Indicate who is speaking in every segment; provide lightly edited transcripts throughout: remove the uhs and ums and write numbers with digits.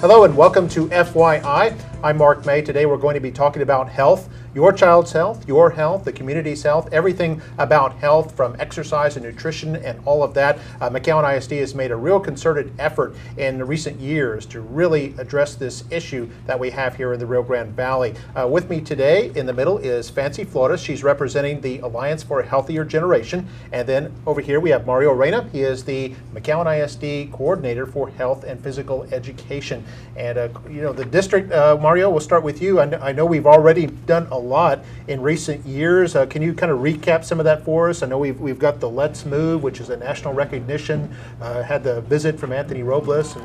Speaker 1: Hello and welcome to FYI. I'm Mark May. Today we're going to be talking about health, your child's health, your health, the community's health, everything about health from exercise and nutrition and all of that. McAllen ISD has made a real concerted effort in recent years to really address this issue that we have here in the Rio Grande Valley. With me today in the middle is Fancy Flores. She's representing the Alliance for a Healthier Generation. And then over here we have Mario Reyna. He is the McAllen ISD Coordinator for Health and Physical Education. And the district, Mario, we'll start with you. I know we've already done a lot in recent years. Can you kind of recap some of that for us? I know we've got the Let's Move, which is a national recognition, had the visit from Anthony Robles, and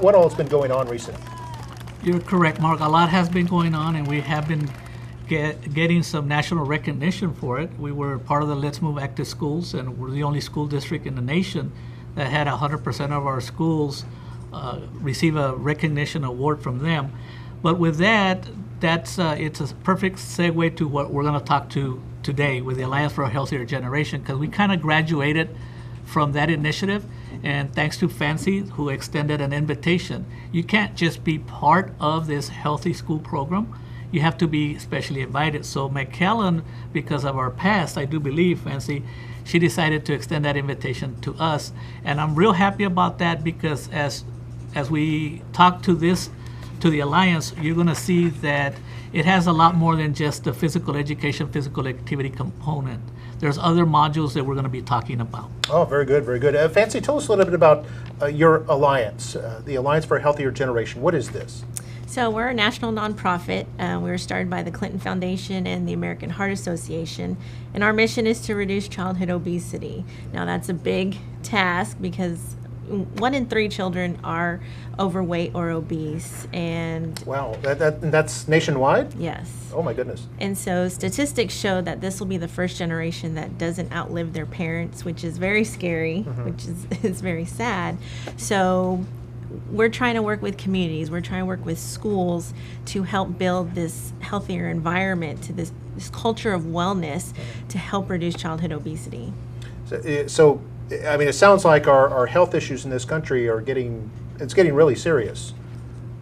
Speaker 1: what all has been going on recently?
Speaker 2: You're correct, Mark. A lot has been going on, and we have been getting some national recognition for it. We were part of the Let's Move Active Schools, and we're the only school district in the nation that had 100% of our schools receive a recognition award from them. But with that, it's a perfect segue to what we're going to talk to today with the Alliance for a Healthier Generation, because we kind of graduated from that initiative, and thanks to Fancy, who extended an invitation. You can't just be part of this healthy school program. You have to be specially invited. So McAllen, because of our past, I do believe, Fancy, she decided to extend that invitation to us. And I'm real happy about that, because as we talk to the Alliance, you're going to see that it has a lot more than just the physical education, physical activity component. There's other modules that we're going to be talking about.
Speaker 1: Oh, very good, very good. Fancy, tell us a little bit about your alliance, the Alliance for a Healthier Generation. What is this?
Speaker 3: So we're a national nonprofit. We were started by the Clinton Foundation and the American Heart Association, and our mission is to reduce childhood obesity. Now that's a big task, because 1 in 3 children are overweight or obese, and
Speaker 1: wow, that's nationwide?
Speaker 3: Yes.
Speaker 1: Oh my goodness.
Speaker 3: And so statistics show that this will be the first generation that doesn't outlive their parents, which is very scary, which is very sad. So we're trying to work with communities, we're trying to work with schools to help build this healthier environment, to this culture of wellness to help reduce childhood obesity.
Speaker 1: So I mean, it sounds like our health issues in this country are getting really serious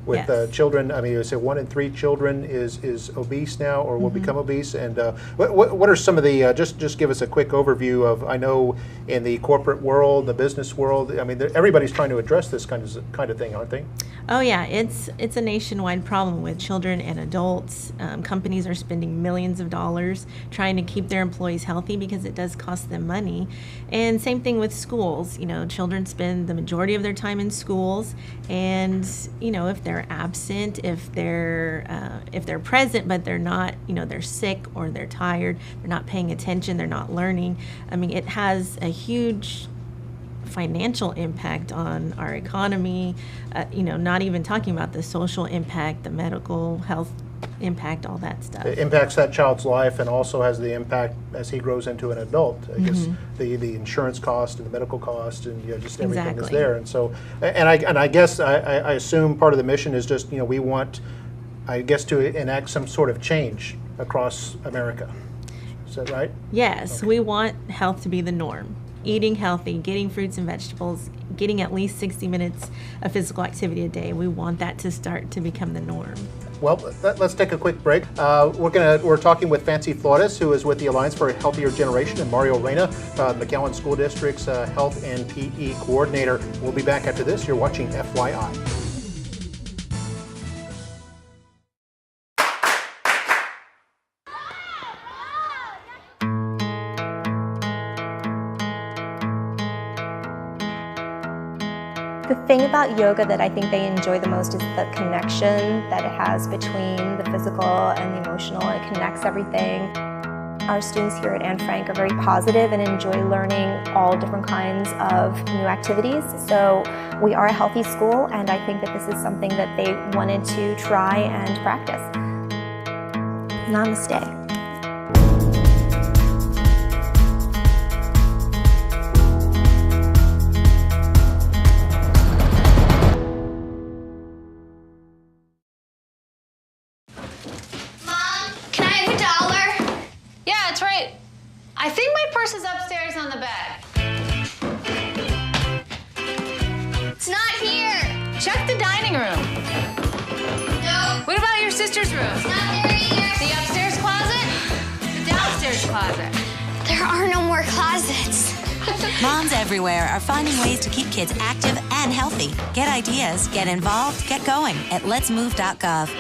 Speaker 1: with
Speaker 3: Yes.
Speaker 1: children. I mean, you say 1 in 3 children is obese now, or will become obese. And what are some of the, just give us a quick overview of, I know in the corporate world, the business world, I mean, everybody's trying to address this kind of thing, aren't they?
Speaker 3: Oh yeah, it's a nationwide problem with children and adults. Companies are spending millions of dollars trying to keep their employees healthy, because it does cost them money. And same thing with schools. Children spend the majority of their time in schools, and if they're absent, if they're present but they're not, they're sick or they're tired, they're not paying attention, they're not learning. I mean, it has a huge financial impact on our economy, not even talking about the social impact, the medical health impact, all that stuff.
Speaker 1: It impacts that child's life, and also has the impact as he grows into an adult. I guess the insurance cost and the medical cost, and just everything is there. And so, and I guess I assume part of the mission is just we want, I guess, to enact some sort of change across America. Is that right?
Speaker 3: Yes,
Speaker 1: Okay.
Speaker 3: we want health to be the norm. Eating healthy, getting fruits and vegetables, getting at least 60 minutes of physical activity a day. We want that to start to become the norm.
Speaker 1: Well, let's take a quick break. We're talking with Fancy Flores, who is with the Alliance for a Healthier Generation, and Mario Reyna, McAllen School District's Health and PE Coordinator. We'll be back after this. You're watching FYI.
Speaker 4: The thing about yoga that I think they enjoy the most is the connection that it has between the physical and the emotional. It connects everything. Our students here at Anne Frank are very positive and enjoy learning all different kinds of new activities. So we are a healthy school, and I think that this is something that they wanted to try and practice. Namaste.
Speaker 5: I think my purse is upstairs on the bed. It's not here. Check the dining room. rooms? Not there either. The upstairs closet? The downstairs closet?
Speaker 6: There are no more closets.
Speaker 7: Moms everywhere are finding ways to keep kids active and healthy. Get ideas, get involved, get going at letsmove.gov.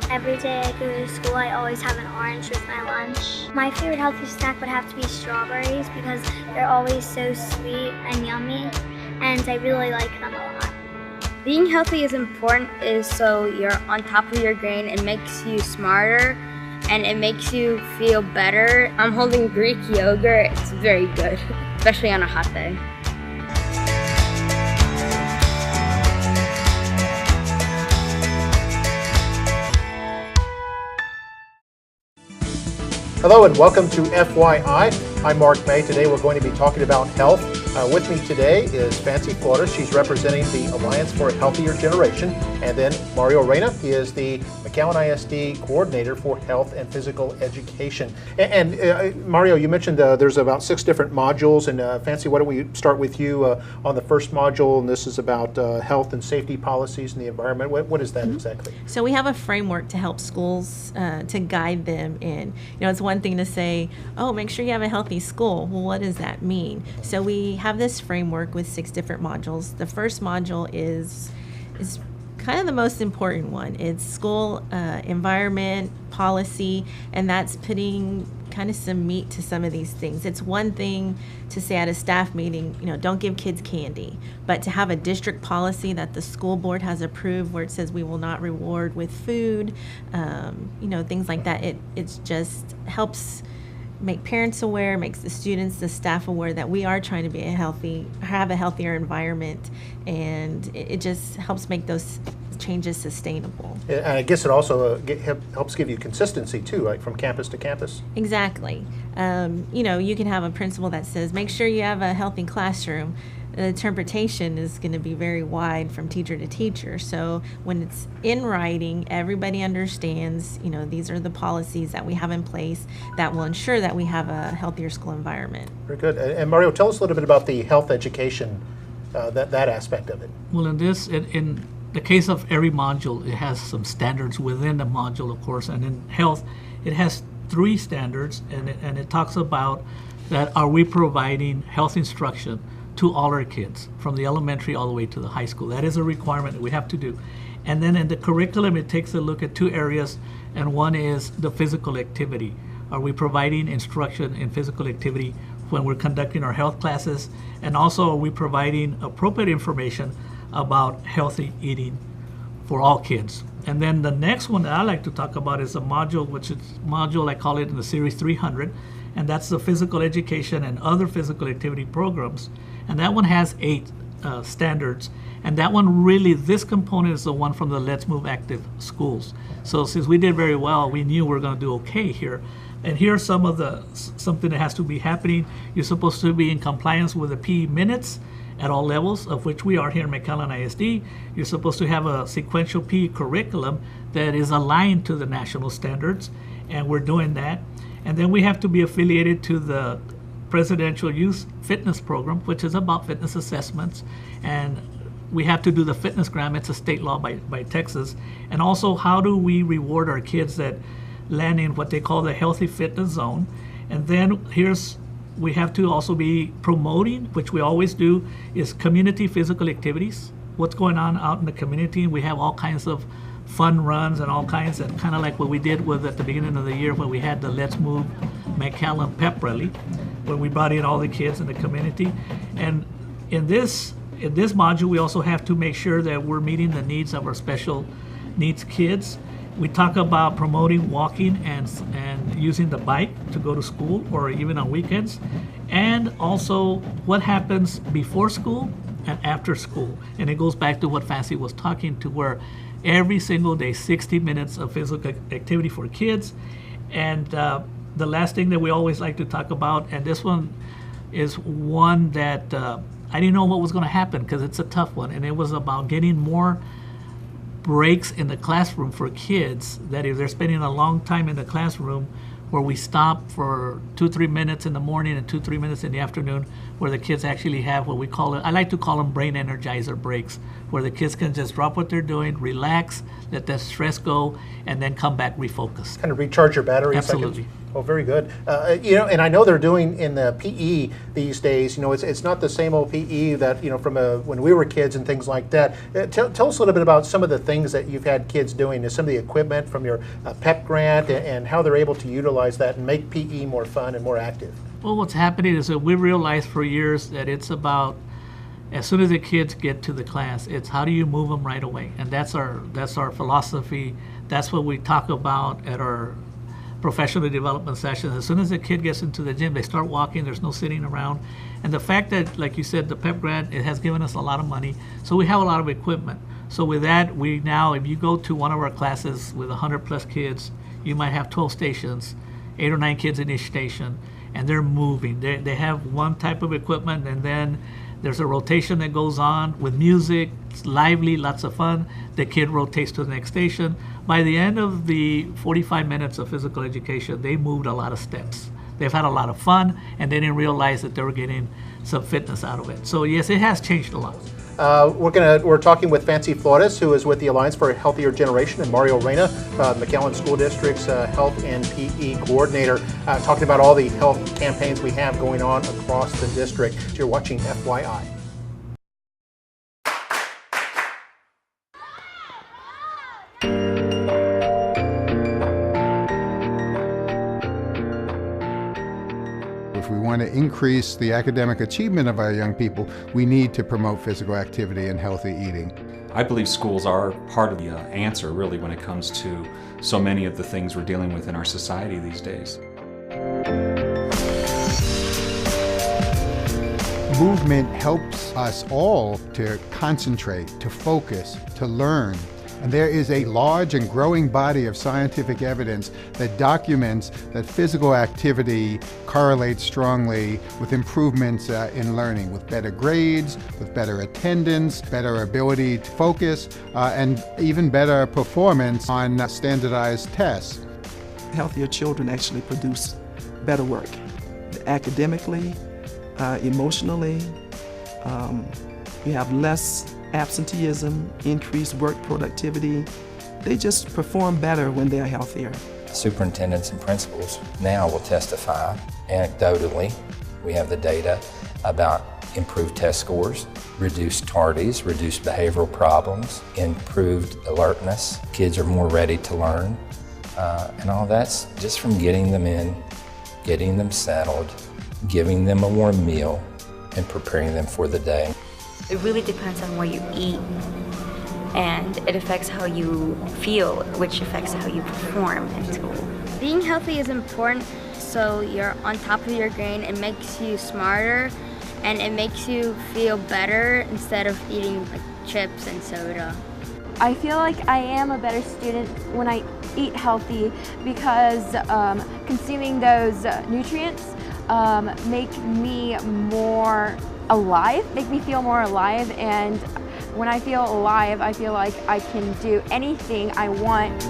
Speaker 8: Every day I go to school, I always have an orange with my lunch. My favorite healthy snack would have to be strawberries because they're always so sweet and yummy, and I really like them a lot.
Speaker 9: Being healthy is important is so you're on top of your game. It makes you smarter and it makes you feel better. I'm holding Greek yogurt. It's very good, especially on a hot day.
Speaker 1: Hello and welcome to FYI. I'm Mark May. Today we're going to be talking about health. With me today is Fancy Flores. She's representing the Alliance for a Healthier Generation. And then Mario Reyna. He is the McAllen ISD Coordinator for Health and Physical Education. And Mario, you mentioned there's about 6 different modules. And Fancy, why don't we start with you on the first module? And this is about health and safety policies in the environment. What is that exactly?
Speaker 3: So we have a framework to help schools to guide them in. You know, it's one thing to say, oh, make sure you have a healthy school. Well, what does that mean? So we have this framework with 6 different modules. The first module is kind of the most important one. It's school environment, policy, and that's putting kind of some meat to some of these things. It's one thing to say at a staff meeting, you know, don't give kids candy, but to have a district policy that the school board has approved where it says we will not reward with food, you know, things like that, it just helps make parents aware, makes the students, the staff aware that we are trying to be have a healthier environment, and it just helps make those changes sustainable.
Speaker 1: And I guess it also helps give you consistency too, right, from campus to campus?
Speaker 3: Exactly. You know, you can have a principal that says, make sure you have a healthy classroom. The interpretation is going to be very wide from teacher to teacher. So when it's in writing, everybody understands, you know, these are the policies that we have in place that will ensure that we have a healthier school environment.
Speaker 1: Very good. And Mario, tell us a little bit about the health education, that aspect of it.
Speaker 2: Well, in the case of every module, it has some standards within the module, of course, and in health, it has 3 standards, and it talks about that are we providing health instruction to all our kids, from the elementary all the way to the high school. That is a requirement that we have to do. And then in the curriculum, it takes a look at 2 areas, and one is the physical activity. Are we providing instruction in physical activity when we're conducting our health classes? And also, are we providing appropriate information about healthy eating for all kids? And then the next one that I like to talk about is a module, which is I call it in the Series 300, and that's the physical education and other physical activity programs. And that one has 8 standards. And that one really, this component is the one from the Let's Move Active schools. So since we did very well, we knew we were going to do okay here. And here's something that has to be happening. You're supposed to be in compliance with the PE minutes at all levels, of which we are here in McAllen ISD. You're supposed to have a sequential PE curriculum that is aligned to the national standards, and we're doing that. And then we have to be affiliated to the Presidential Youth Fitness Program, which is about fitness assessments, and we have to do the fitness gram. It's a state law by Texas. And also, how do we reward our kids that land in what they call the healthy fitness zone? And then we have to also be promoting, which we always do, is community physical activities. What's going on out in the community? We have all kinds of fun runs and all kinds, and kind of like what we did with at the beginning of the year when we had the Let's Move McAllen pep rally, when we brought in all the kids in the community. And in this module, we also have to make sure that we're meeting the needs of our special needs kids. We talk about promoting walking and using the bike to go to school or even on weekends, and also what happens before school and after school. And it goes back to what Fancy was talking to, where every single day, 60 minutes of physical activity for kids. And the last thing that we always like to talk about, and this one is one that I didn't know what was going to happen because it's a tough one, and it was about getting more breaks in the classroom for kids, that if they're spending a long time in the classroom, where we stop for 2-3 minutes in the morning and 2-3 minutes in the afternoon, where the kids actually have what we call it, I like to call them brain energizer breaks, where the kids can just drop what they're doing, relax, let that stress go, and then come back refocused.
Speaker 1: Kind of recharge your batteries.
Speaker 2: Absolutely.
Speaker 1: Oh, very good. And I know they're doing in the PE these days. It's not the same old PE that from when we were kids and things like that. Tell us a little bit about some of the things that you've had kids doing, some of the equipment from your PEP grant, and how they're able to utilize that and make PE more fun and more active.
Speaker 2: Well, what's happening is that we realized for years that it's about, as soon as the kids get to the class, it's how do you move them right away, and that's our philosophy. That's what we talk about at our professional development sessions. As soon as the kid gets into the gym, they start walking, there's no sitting around. And the fact that, like you said, the PEP grant, it has given us a lot of money, so we have a lot of equipment. So with that, we now, if you go to one of our classes with 100 plus kids, you might have 12 stations, 8 or 9 kids in each station, and they're moving. They have one type of equipment, and then there's a rotation that goes on with music. It's lively, lots of fun. The kid rotates to the next station. By the end of the 45 minutes of physical education, they moved a lot of steps. They've had a lot of fun, and they didn't realize that they were getting some fitness out of it. So yes, it has changed a lot.
Speaker 1: We're talking with Fancy Flores, who is with the Alliance for a Healthier Generation, and Mario Reyna, McAllen School District's Health and PE Coordinator, talking about all the health campaigns we have going on across the district. So you're watching FYI.
Speaker 10: If we want to increase the academic achievement of our young people, we need to promote physical activity and healthy eating.
Speaker 11: I believe schools are part of the answer, really, when it comes to so many of the things we're dealing with in our society these days.
Speaker 10: Movement helps us all to concentrate, to focus, to learn. And there is a large and growing body of scientific evidence that documents that physical activity correlates strongly with improvements in learning, with better grades, with better attendance, better ability to focus, and even better performance on standardized tests.
Speaker 12: Healthier children actually produce better work, academically, emotionally. You have less absenteeism, increased work productivity. They just perform better when they're healthier.
Speaker 13: Superintendents and principals now will testify anecdotally. We have the data about improved test scores, reduced tardies, reduced behavioral problems, improved alertness. Kids are more ready to learn. And all that's just from getting them in, getting them settled, giving them a warm meal, and preparing them for the day.
Speaker 14: It really depends on what you eat, and it affects how you feel, which affects how you perform in school.
Speaker 9: Being healthy is important, so you're on top of your game. It makes you smarter, and it makes you feel better instead of eating like chips and soda.
Speaker 15: I feel like I am a better student when I eat healthy because consuming those nutrients make me more alive, make me feel more alive, and when I feel alive, I feel like I can do anything I want.